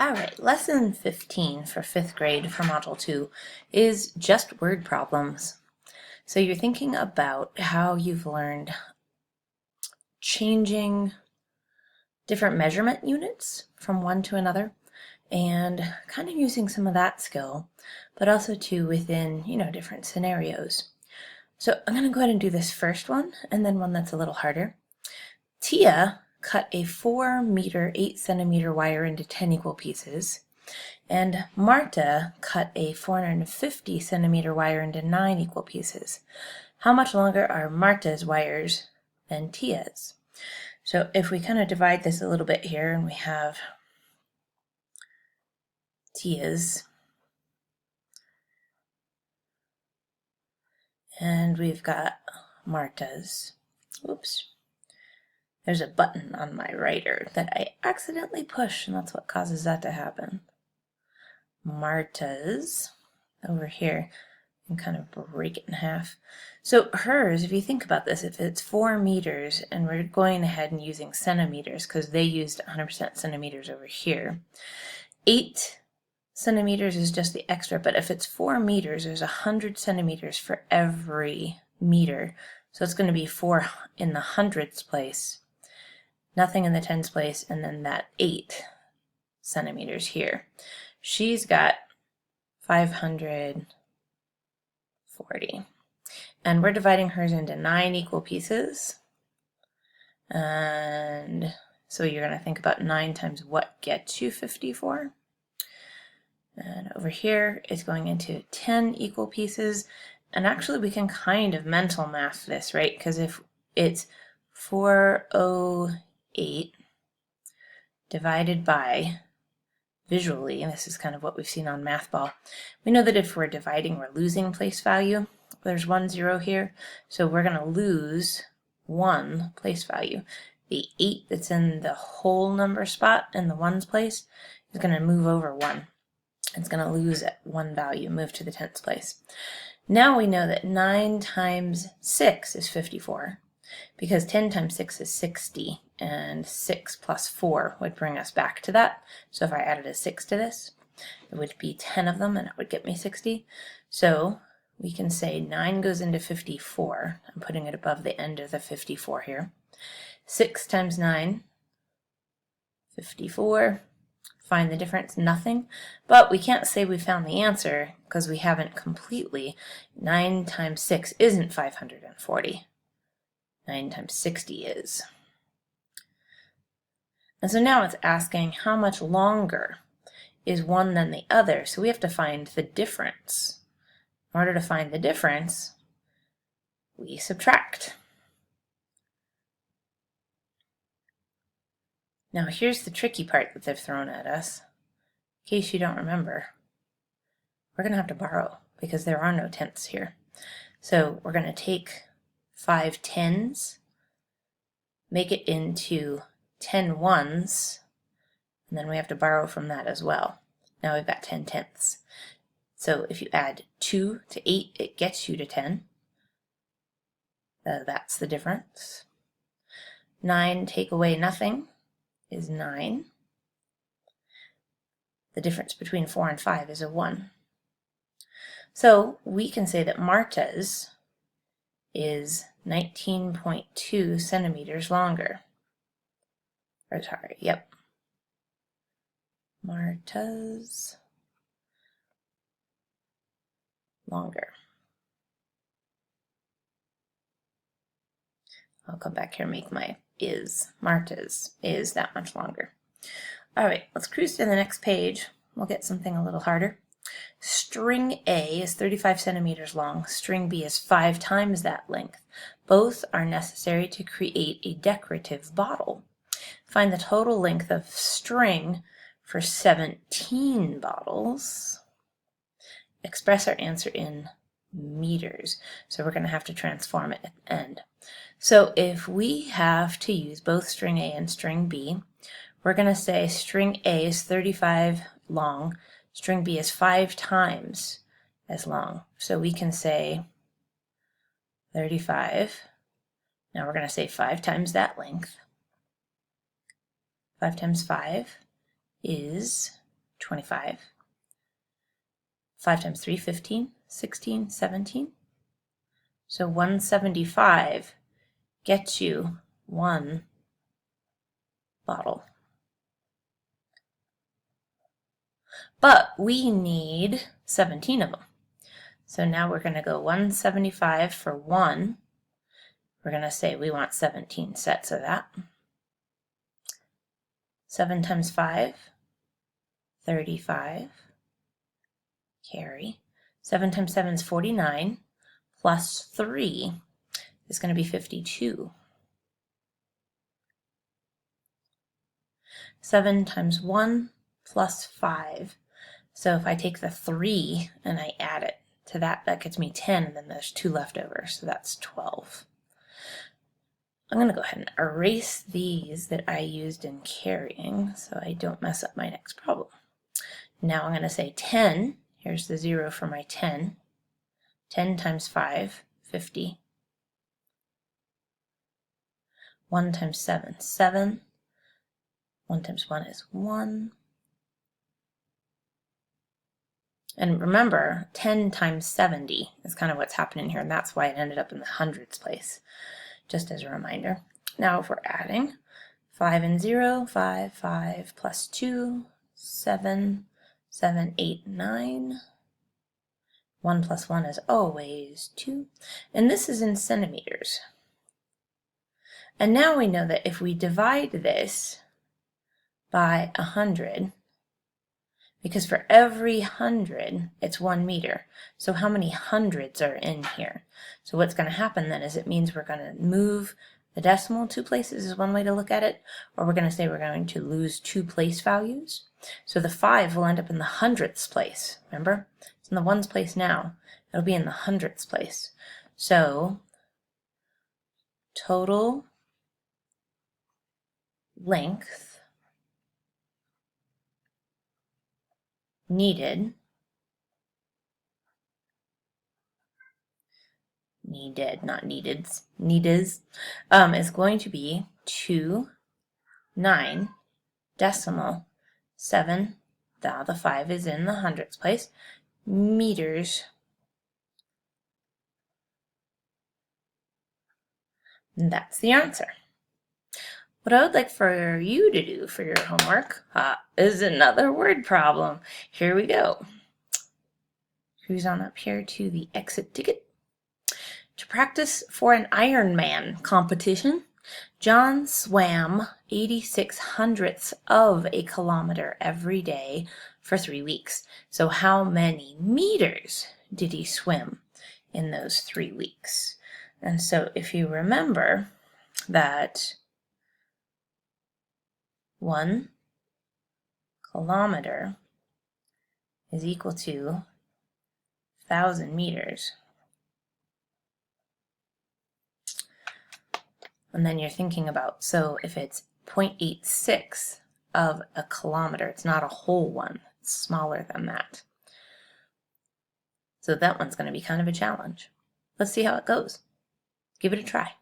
All right, lesson 15 for 5th grade for Module 2 is just word problems. So you're thinking about how you've learned changing different measurement units from one to another and kind of using some of that skill, but also too within, different scenarios. So I'm going to go ahead and do this first one and then one that's a little harder. Tia cut a 4 meter 8 centimeter wire into 10 equal pieces, and Marta cut a 450 centimeter wire into 9 equal pieces. How much longer are Marta's wires than Tia's? So if we kind of divide this a little bit here, and we have Tia's, and we've got Marta's. Oops. There's a button on my writer that I accidentally push, and that's what causes that to happen. Marta's over here, and kind of break it in half. So hers, if you think about this, if it's 4 meters, and we're going ahead and using centimeters, because they used 100% centimeters over here, 8 centimeters is just the extra, but if it's 4 meters, there's 100 centimeters for every meter. So it's going to be 4 in the hundredths place, nothing in the tens place, and then that 8 centimeters here. She's got 540. And we're dividing hers into 9 equal pieces. And so you're going to think about 9 times what gets you 54. And over here it's going into 10 equal pieces. And actually we can kind of mental math this, right? Because if it's 408 divided by, visually, and this is kind of what we've seen on Math Ball, we know that if we're dividing, we're losing place value. There's 1 0 here, so we're going to lose 1 place value. The 8 that's in the whole number spot in the ones place is going to move over 1. It's going to lose at 1 value, move to the tens place. Now we know that 9 times 6 is 54, because 10 times 6 is 60, and 6 plus 4 would bring us back to that. So if I added a 6 to this, it would be 10 of them, and it would get me 60. So we can say 9 goes into 54. I'm putting it above the end of the 54 here. 6 times 9, 54. Find the difference, nothing. But we can't say we found the answer because we haven't completely. 9 times 6 isn't 540. 9 times 60 is. And so now it's asking how much longer is one than the other. So we have to find the difference. In order to find the difference, we subtract. Now here's the tricky part that they've thrown at us. In case you don't remember, we're going to have to borrow because there are no tenths here. So we're going to take 5 tens, make it into 10 ones, and then we have to borrow from that as well. Now we've got 10 tenths. So if you add 2 to 8, it gets you to 10. That's the difference. 9 take away nothing is 9. The difference between 4 and 5 is a 1. So we can say that Marta's is 19.2 centimeters longer. Or sorry, yep. Marta's longer. I'll come back here and make my is. Marta's is that much longer. All right, let's cruise to the next page. We'll get something a little harder. String A is 35 centimeters long. String B is 5 times that length. Both are necessary to create a decorative bottle. Find the total length of string for 17 bottles. Express our answer in meters. So we're going to have to transform it at the end. So if we have to use both string A and string B, we're going to say string A is 35 long, string B is 5 times as long. So we can say 35. Now we're going to say 5 times that length. 5 times 5 is 25. 5 times 3, 15, 16, 17. So 175 gets you 1 bottle. But we need 17 of them. So now we're going to go 175 for 1. We're going to say we want 17 sets of that. 7 times 5, 35. Carry. 7 times 7 is 49. Plus 3 is going to be 52. 7 times 1 plus 5. So if I take the 3 and I add it to that, that gets me 10, and then there's 2 left over, so that's 12. I'm going to go ahead and erase these that I used in carrying so I don't mess up my next problem. Now I'm going to say 10. Here's the 0 for my 10. 10 times 5, 50. 1 times 7, 7. 1 times 1 is 1. And remember, 10 times 70 is kind of what's happening here, and that's why it ended up in the hundreds place, just as a reminder. Now if we're adding, 5 and 0, 5, 5 plus 2, 7, 7, 8, 9. 1 plus 1 is always 2. And this is in centimeters. And now we know that if we divide this by 100, because for every 100, it's 1 meter. So how many hundreds are in here? So what's going to happen then is it means we're going to move the decimal 2 places is one way to look at it, or we're going to say we're going to lose 2 place values. So the 5 will end up in the hundredths place, remember? It's in the ones place now. It'll be in the hundredths place. So total length needed not needed, is going to be 29 decimal 7, the 5 is in the hundredths place, meters. And that's the answer. What I would like for you to do for your homework is another word problem. Here we go. Cruise on up here to the exit ticket. To practice for an Ironman competition, John swam 86 hundredths of a kilometer every day for 3 weeks. So how many meters did he swim in those 3 weeks? And so if you remember that 1 kilometer is equal to 1,000 meters. And then you're thinking about, so if it's 0.86 of a kilometer, it's not a whole one, it's smaller than that. So that one's going to be kind of a challenge. Let's see how it goes. Give it a try.